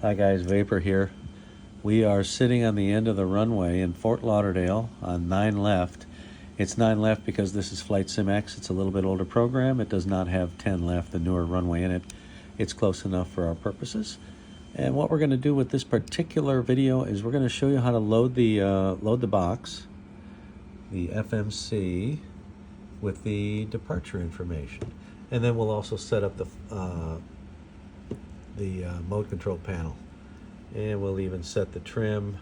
Hi guys, Vapor here. We are sitting on the end of the runway in Fort Lauderdale on 9 left. It's 9 left because this is Flight Sim X. It's a little bit older program. It does not have 10 left, the newer runway in it. It's close enough for our purposes. And what we're going to do with this particular video is we're going to show you how to load the box, the FMC, with the departure information. And then we'll also set up the mode control panel, and we'll even set the trim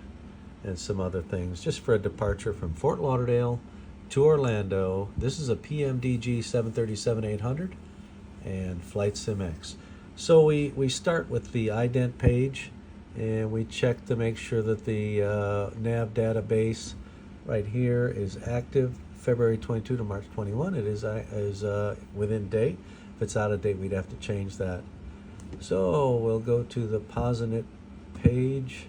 and some other things just for a departure from Fort Lauderdale to Orlando. This is a PMDG 737-800 and Flight Sim X. So we start with the ident page, and we check to make sure that the nav database right here is active, February 22 to March 21. It is within date. If it's out of date, we'd have to change that. So we'll go to the Posinit page,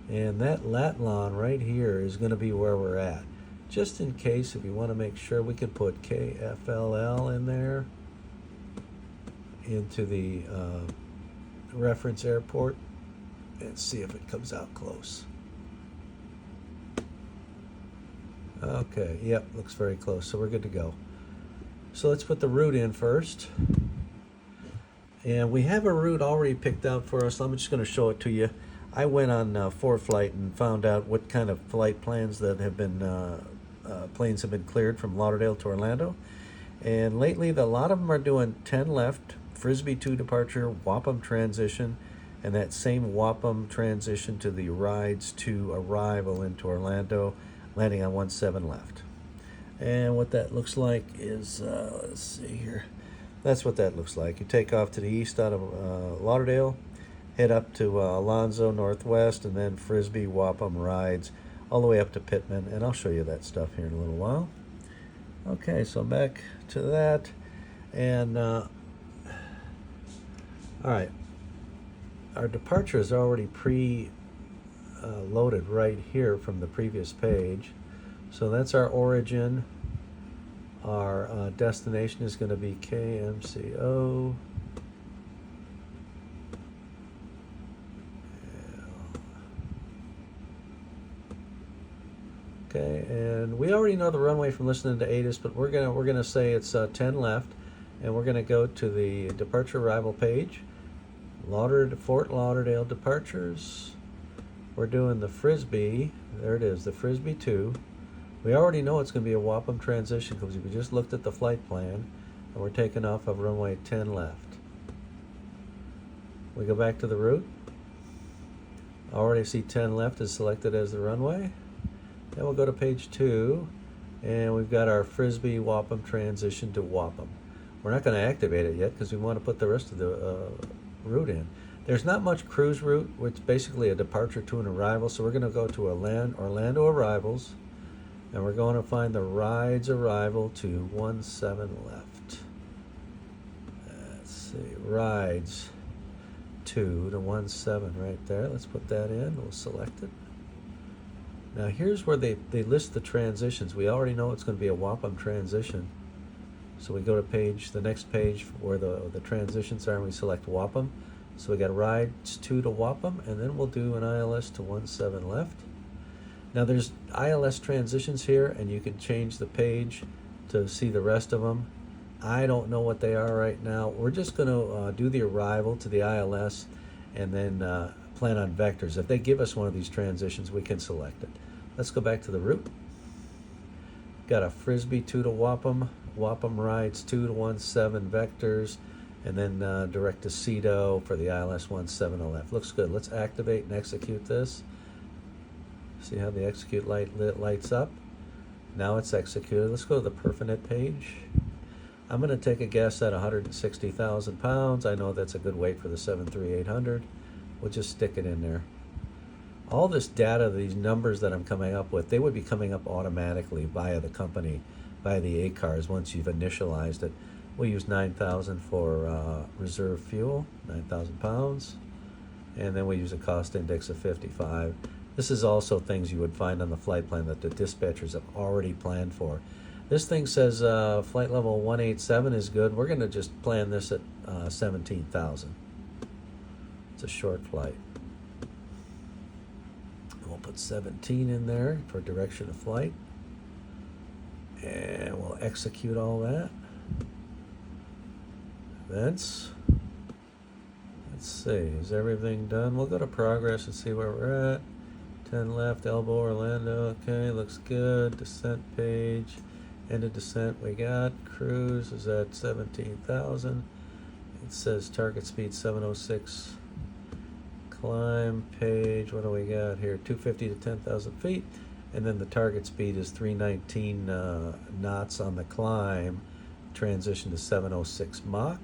and that Latlon right here is going to be where we're at. Just in case, if you want to make sure, we can put KFLL in there into the reference airport and see if it comes out close. Okay, yep, looks very close, so we're good to go. So let's put the route in first. And we have a route already picked out for us. I'm just going to show it to you. I went on ForeFlight and found out what kind of flight plans that have been, planes have been cleared from Lauderdale to Orlando. And lately, a lot of them are doing 10 left, Frisbee 2 departure, Wappum transition, and that same Wappum transition to the rides to arrival into Orlando, landing on 17 left. And what that looks like is, let's see here. That's what that looks like. You take off to the east out of Lauderdale, head up to Alonzo Northwest, and then Frisbee, Wappum rides all the way up to Pittman, and I'll show you that stuff here in a little while. Okay, so back to that, and all right, our departure is already pre-loaded right here from the previous page. So that's our origin. Our destination is going to be KMCO. Okay, and we already know the runway from listening to ATIS, but we're gonna say it's 10 left, and we're gonna go to the departure arrival page. Fort Lauderdale departures. We're doing the Frisbee. There it is, the Frisbee 2. We already know it's going to be a Wappum transition because we just looked at the flight plan, and we're taking off of runway 10 left. We go back to the route. I already see 10 left is selected as the runway. Then we'll go to page 2, and we've got our Frisbee Wappum transition to Wappum. We're not going to activate it yet because we want to put the rest of the route in. There's not much cruise route, which is basically a departure to an arrival, so we're going to go to Orlando arrivals. And we're going to find the rides arrival to 17 left. Let's see, rides 2 to 17 right there. Let's put that in. We'll select it. Now here's where they list the transitions. We already know it's going to be a Wappum transition. So we go to the next page where the transitions are, and we select Wappum. So we got rides 2 to Wappum, and then we'll do an ILS to 17 left. Now there's ILS transitions here, and you can change the page to see the rest of them. I don't know what they are right now. We're just going to do the arrival to the ILS and then plan on vectors. If they give us one of these transitions, we can select it. Let's go back to the route. Got a Frisbee 2 to Wappum, Wappum rides 2 to 17 vectors, and then direct to CEDO for the ILS 17 left. Looks good. Let's activate and execute this. See how the execute lights up? Now it's executed. Let's go to the Perfinet page. I'm going to take a guess at 160,000 pounds. I know that's a good weight for the 737-800. We'll just stick it in there. All this data, these numbers that I'm coming up with, they would be coming up automatically via the company, via the ACARS once you've initialized it. We'll use 9,000 for reserve fuel, 9,000 pounds. And then we use a cost index of 55. This is also things you would find on the flight plan that the dispatchers have already planned for. This thing says flight level 187 is good. We're going to just plan this at 17,000. It's a short flight. put 17 in there for direction of flight. And we'll execute all that. Events. Let's see, is everything done? We'll go to progress and see where we're at. 10 left, elbow, Orlando. Okay, looks good. Descent page. End of descent we got. Cruise is at 17,000. It says target speed 706. Climb page, what do we got here? 250 to 10,000 feet. And then the target speed is 319 knots on the climb. Transition to 706 Mach.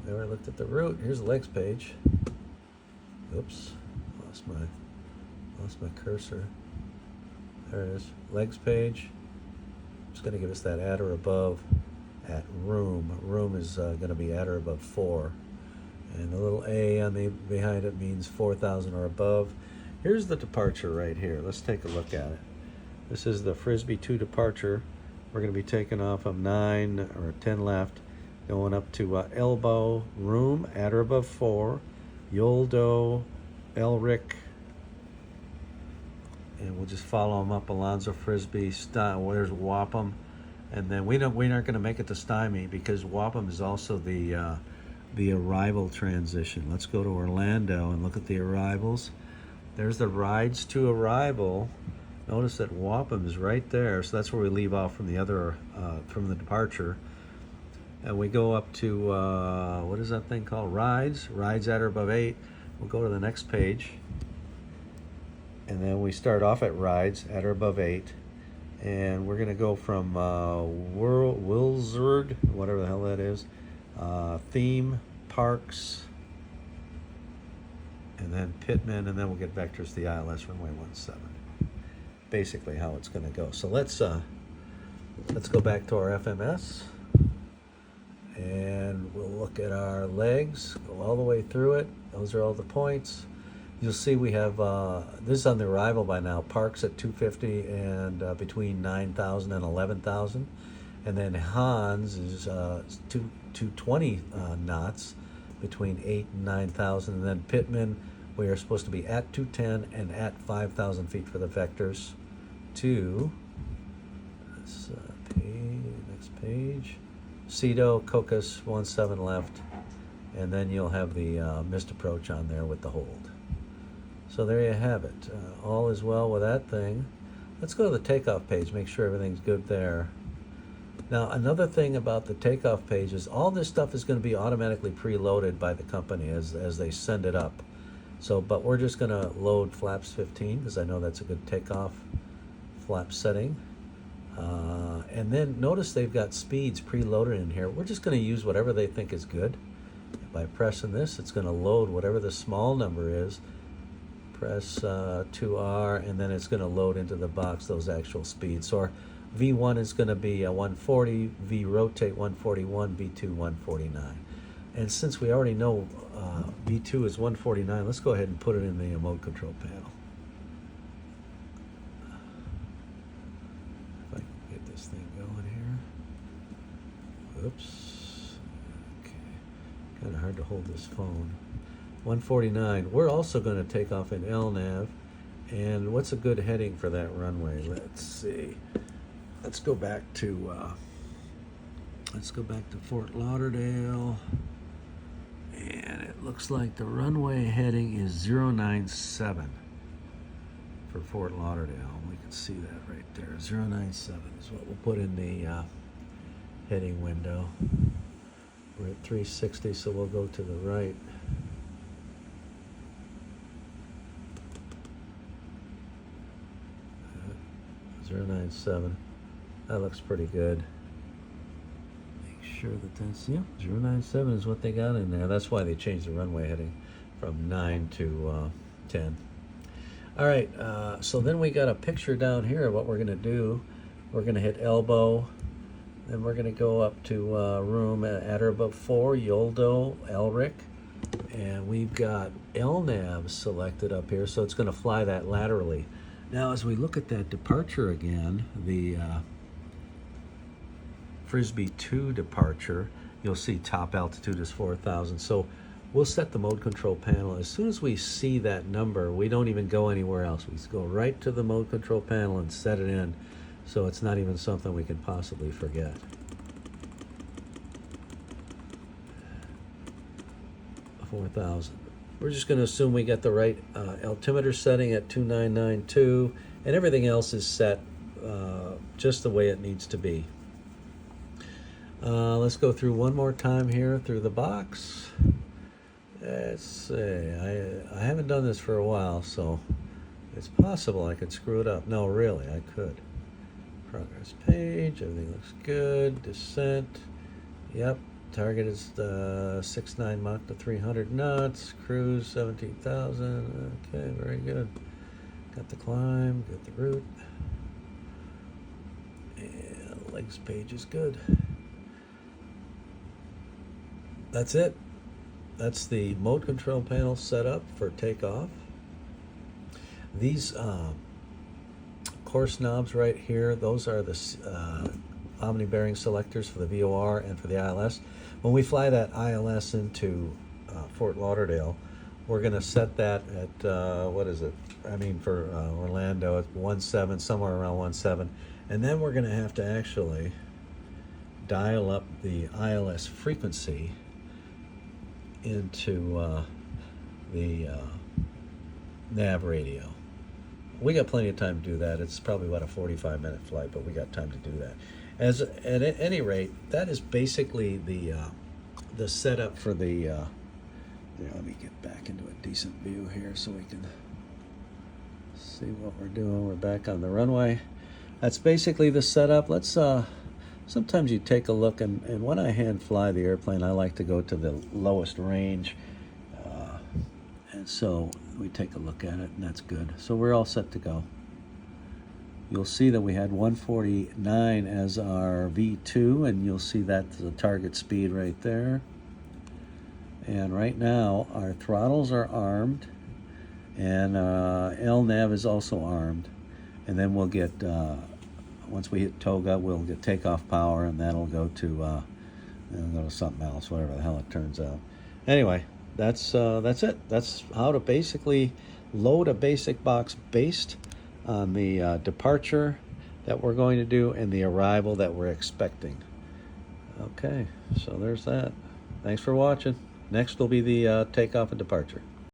We already looked at the route. Here's the legs page. Oops, lost my cursor. There it is. Legs page. It's going to give us that at or above at room. Room is going to be at or above 4. And the little A on the behind it means 4,000 or above. Here's the departure right here. Let's take a look at it. This is the Frisbee 2 departure. We're going to be taking off of 9 or 10 left, going up to elbow, room, at or above 4, Yoldo, Elric, and we'll just follow them up. Alonzo, Frisbee, where's Wapham, and then we aren't going to make it to Stymie because Wapham is also the arrival transition. Let's go to Orlando and look at the arrivals. There's the rides to arrival. Notice that Wapham is right there, so that's where we leave off from the other from the departure. And we go up to what is that thing called? Rides at or above 8. We'll go to the next page, and then we start off at rides at or above 8, and we're going to go from Wilsard, whatever the hell that is, theme, parks, and then Pittman, and then we'll get vectors to the ILS runway 17. Basically how it's going to go. So let's go back to our FMS, and we'll look at our legs, go all the way through it. Those are all the points. You'll see we have this is on the arrival by now. Parks at 250 and between 9,000 and 11,000, and then Hans is 220 knots between 8 and 9,000, and then Pittman we are supposed to be at 210 and at 5,000 feet for the vectors. To this next page, Cedo, Cocos 17 left, and then you'll have the missed approach on there with the hold. So there you have it. All is well with that thing. Let's go to the takeoff page, make sure everything's good there. Now, another thing about the takeoff page is all this stuff is going to be automatically preloaded by the company as they send it up. So, but we're just going to load flaps 15 because I know that's a good takeoff flap setting. And then notice they've got speeds preloaded in here. We're just going to use whatever they think is good. By pressing this, it's going to load whatever the small number is. Press 2R, and then it's going to load into the box those actual speeds. So our V1 is going to be 140, V rotate 141, V2 149. And since we already know V2 is 149, let's go ahead and put it in the mode control panel. If I can get this thing going here. Oops. Okay. Kind of hard to hold this phone. 149. We're also going to take off in LNAV. And what's a good heading for that runway? Let's see. Let's go back to Fort Lauderdale. And it looks like the runway heading is 097 for Fort Lauderdale. We can see that right there. 097 is what we'll put in the heading window. We're at 360, so we'll go to the right. Uh, 097. That looks pretty good. Sure that's 097 is what they got in there. That's why they changed the runway heading from 9 to 10. All right, so then we got a picture down here of what we're going to do. We're going to hit elbow, then we're going to go up to room at or above 4, Yoldo, Elric, and we've got LNAV selected up here, so it's going to fly that laterally. Now, as we look at that departure again, the Frisbee 2 departure, you'll see top altitude is 4,000. So we'll set the mode control panel. As soon as we see that number, we don't even go anywhere else. We just go right to the mode control panel and set it in, so it's not even something we can possibly forget. $4,000. We're just going to assume we get the right altimeter setting at 2992, and everything else is set just the way it needs to be. Let's go through one more time here through the box. Let's see, I haven't done this for a while, so it's possible I could screw it up. No, really, I could. Progress page, everything looks good. Descent, yep. Target is 69 Mach to 300 knots. Cruise 17,000. Okay, very good. Got the climb, got the route. And legs page is good. That's it. That's the mode control panel set up for takeoff. These course knobs right here, those are the omni bearing selectors for the VOR and for the ILS. When we fly that ILS into Fort Lauderdale, we're going to set that at, what is it? I mean, for Orlando, at 1.7, somewhere around 1.7. And then we're going to have to actually dial up the ILS frequency into the nav radio. We got plenty of time to do that. It's probably about a 45-minute flight, but we got time to do that. At any rate, that is basically the setup for the. Here, let me get back into a decent view here so we can see what we're doing. We're back on the runway. That's basically the setup. Let's. Sometimes you take a look, and when I hand fly the airplane, I like to go to the lowest range, and so we take a look at it, and that's good. So we're all set to go. You'll see that we had 149 as our V2, and you'll see that's the target speed right there. And right now, our throttles are armed, and LNAV is also armed. And then we'll get, once we hit TOGA, we'll get takeoff power, and that'll go to something else, whatever the hell it turns out. Anyway, that's it. That's how to basically load a basic box based on the departure that we're going to do and the arrival that we're expecting. Okay, so there's that. Thanks for watching. Next will be the takeoff and departure.